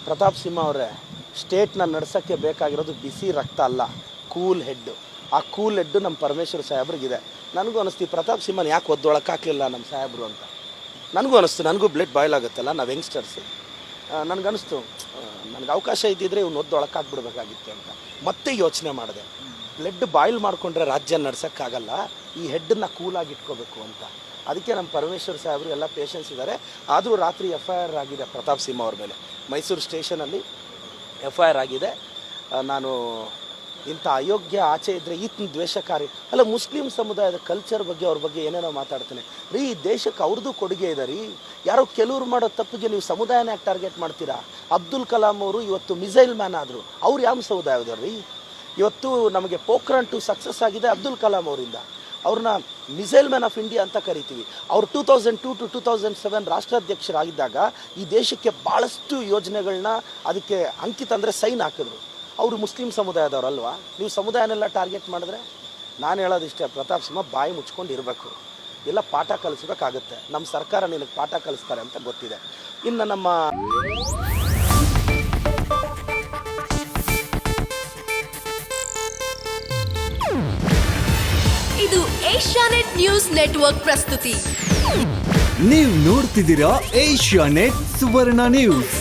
ಪ್ರತಾಪ್ ಸಿಂಹ ಅವರೇ, ಸ್ಟೇಟ್ನ ನಡ್ಸೋಕ್ಕೆ ಬೇಕಾಗಿರೋದು ಬಿಸಿ ರಕ್ತ ಅಲ್ಲ, ಕೂಲ್ ಹೆಡ್ಡು. ಆ ಕೂಲ್ ಹೆಡ್ಡು ನಮ್ಮ ಪರಮೇಶ್ವರ್ ಸಾಹೇಬ್ರಿಗಿದೆ. ನನಗೂ ಅನ್ನಿಸ್ತು ಪ್ರತಾಪ್ ಸಿಂಹನ ಯಾಕೆ ಒದ್ದೊಳಕ್ಕಾಗಲಿಲ್ಲ ನಮ್ಮ ಸಾಹೇಬರು ಅಂತ. ನನಗೂ ಅನ್ನಿಸ್ತು, ನನಗೂ ಬ್ಲಡ್ ಬಾಯ್ಲ್ ಆಗುತ್ತಲ್ಲ, ನಾವು ಯಂಗ್ಸ್ಟರ್ಸು. ನನಗನ್ನಿಸ್ತು ನನಗೆ ಅವಕಾಶ ಇದ್ದಿದ್ರೆ ಇವ್ನು ಒದ್ದೊಳಕ್ಕಾಗ್ಬಿಡ್ಬೇಕಾಗಿತ್ತು ಅಂತ. ಮತ್ತೆ ಯೋಚನೆ ಮಾಡಿದೆ, ಬ್ಲಡ್ ಬಾಯ್ಲ್ ಮಾಡಿಕೊಂಡ್ರೆ ರಾಜ್ಯ ನಡ್ಸೋಕ್ಕಾಗಲ್ಲ, ಈ ಹೆಡ್ಡನ್ನು ಕೂಲಾಗಿ ಇಟ್ಕೋಬೇಕು ಅಂತ. ಅದಕ್ಕೆ ನಮ್ಮ ಪರಮೇಶ್ವರ್ ಸಾಹೇಬರು ಎಲ್ಲ ಪೇಷನ್ಸ್ ಇದ್ದಾರೆ. ಆದರೂ ರಾತ್ರಿ FIR ಆಗಿದೆ ಪ್ರತಾಪ್ ಸಿಂಹ ಅವ್ರ ಮೇಲೆ. ಮೈಸೂರು ಸ್ಟೇಷನಲ್ಲಿ FIR ಆಗಿದೆ. ನಾನು ಇಂಥ ಅಯೋಗ್ಯ ಆಚೆ ಇದ್ದರೆ ಈತನ ದ್ವೇಷಕಾರಿ ಅಲ್ಲ, ಮುಸ್ಲಿಂ ಸಮುದಾಯದ ಕಲ್ಚರ್ ಬಗ್ಗೆ ಅವ್ರ ಬಗ್ಗೆ ಏನೇನೋ ಮಾತಾಡ್ತಾನೆ ರೀ. ದೇಶಕ್ಕೆ ಅವ್ರದ್ದು ಕೊಡುಗೆ ಇದೆ ರೀ. ಯಾರೋ ಕೆಲವ್ರು ಮಾಡೋ ತಪ್ಪಿಗೆ ನೀವು ಸಮುದಾಯನ ಯಾಕೆ ಟಾರ್ಗೆಟ್ ಮಾಡ್ತೀರಾ? ಅಬ್ದುಲ್ ಕಲಾಂ ಅವರು ಇವತ್ತು ಮಿಸೈಲ್ ಮ್ಯಾನ್ ಆದರು, ಅವ್ರು ಯಾವ ಸಮುದಾಯದವ್ರು ರೀ? ಇವತ್ತು ನಮಗೆ ಪೋಖ್ರಾನ್ 2 ಸಕ್ಸಸ್ ಆಗಿದೆ ಅಬ್ದುಲ್ ಕಲಾಂ ಅವರಿಂದ. ಅವ್ರನ್ನ ಮಿಸೈಲ್ ಮ್ಯಾನ್ ಆಫ್ ಇಂಡಿಯಾ ಅಂತ ಕರಿತೀವಿ. ಅವರು 2002 to 2007 ರಾಷ್ಟ್ರಾಧ್ಯಕ್ಷರಾಗಿದ್ದಾಗ ಈ ದೇಶಕ್ಕೆ ಭಾಳಷ್ಟು ಯೋಜನೆಗಳನ್ನ ಅದಕ್ಕೆ ಅಂಕಿತ ಅಂದರೆ ಸೈನ್ ಹಾಕಿದ್ರು. ಅವರು ಮುಸ್ಲಿಂ ಸಮುದಾಯದವ್ರಲ್ವಾ? ನೀವು ಸಮುದಾಯನೆಲ್ಲ ಟಾರ್ಗೆಟ್ ಮಾಡಿದ್ರೆ ನಾನು ಹೇಳೋದಿಷ್ಟೇ, ಪ್ರತಾಪ್ ಸಿಂಹ ಬಾಯಿ ಮುಚ್ಕೊಂಡು ಇರಬೇಕು, ಎಲ್ಲ ಪಾಠ ಕಲಿಸ್ಬೇಕಾಗುತ್ತೆ. ನಮ್ಮ ಸರ್ಕಾರ ನಿನಗೆ ಪಾಠ ಕಲಿಸ್ತಾರೆ ಅಂತ ಗೊತ್ತಿದೆ. ಇನ್ನು ನಮ್ಮ ಇದು ಏಷ್ಯಾನೆಟ್ ನ್ಯೂಸ್ ನೆಟ್ವರ್ಕ್ ಪ್ರಸ್ತುತಿ. ನೀವು ನೋಡ್ತಿದ್ದೀರಾ ಏಷ್ಯಾನೆಟ್ ಸುವರ್ಣ ನ್ಯೂಸ್.